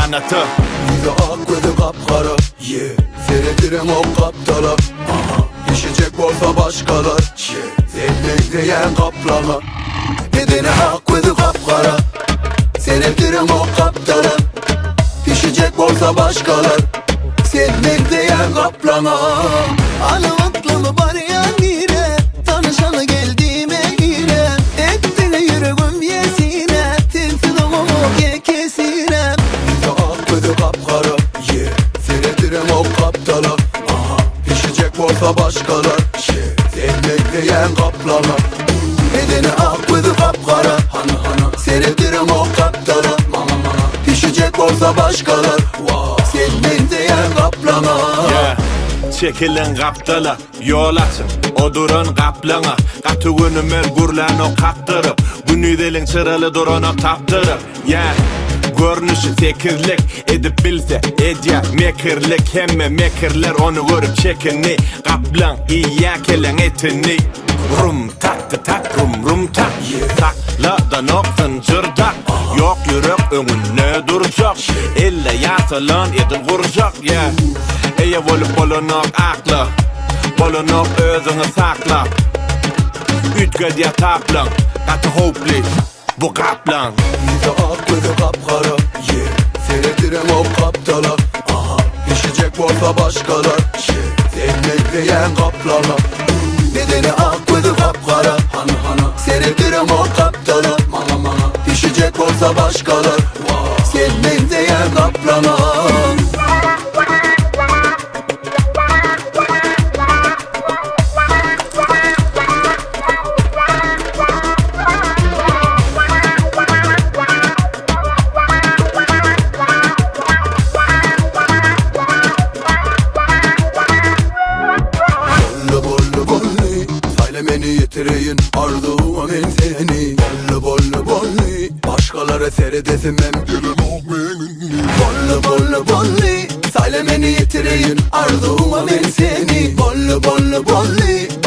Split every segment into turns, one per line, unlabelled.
kanatı.
Yüzü ak gözü kapkara, yeah. Seyredirim o kaptala, aha. Pişecek olsa başkalar, yeah. Sevmek diyen kaplama. Bedeni ak gözü kapkara, seyredirim o kaptala. Pişecek olsa başkalar, sevmek diyen kaplama.
Alavatlı var ya nire, tanışalı geldiğime göre. Ettine yüreğim yesine, tilsiz olmak ye kesine.
Yüzü ak gözü kapkara, yeah. Seyredirim o kaptala, aha. Pişecek olsa başkalar, yeah. Sevmek diyen kaplama. Bedeni ak gözü kapkara, hana hana. Seyredirim o kaptala, mama mama. Pişecek olsa başkalar, wow. Sevmek diyen kaplama.
Yeah. Çekilin kaptala, yol açın, odurun kaplana. Katı günümür gurlan o kaptırıp, günüdelin çıralı durun o taptırıp. Yeah. Görünüşü tekirlik, edip bilse edya mekirlik. Hemme mekirler onu görüp çekini. Kaplan iya kelen etini. Rum tattı tat rum tat, sakla da noktun cırdak. Yok yürek önüne duracak, elle yatılan edin vuracak. Yeah. Eye olup bolunok akla, bolunok özünü sakla. Ütgö diye taplan, katı hopli bu kaplan.
Yüzü ak gözü kapkara, yeah. Seyredirim o kaptala, aha. Pişecek olsa başkalar, yeah. Sevmek diyen kaplama. Bedeni ak gözü kapkara, hana hana. Seyredirim o kaptala, mama mama. Pişecek olsa başkalar, wow. Sevmek diyen kaplama. Beni yitireyin arzuğuma ben seni. Bollu bollu başkalara seyredesimem. Bollu Sayle beni yitireyin arzuğuma ben seni. Bollu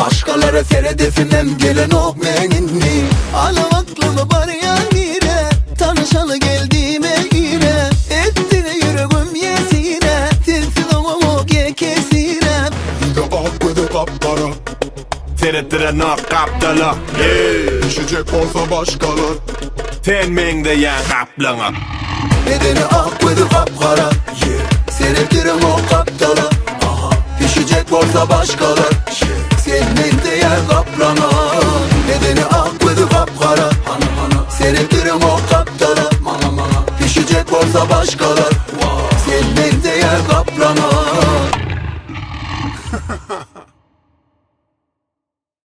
başkalara seyredesimem. Gelen ok menini.
Alavatlı var ya nire, tanışalı geldiğime göre. Ettine yüreğim yesine, tilsiz olmak ye kesine.
Yüzü ak gözü kapkara,
Seyredirin o kaptala, yeah.
pişecek olsa başkalar,
Tenmeng diyen kaplana.
bedeni ak gözü kapkara, yeah. Seyredirim o kaptala, aha. Pişecek olsa başkalar, yeah. Sevmek diyen kaplama. Bedeni ak gözü kapkara, hana hana. Seyredirim o kaptala, mama mama. Pişecek olsa başkalar, wow. Sevmek diyen kaplama.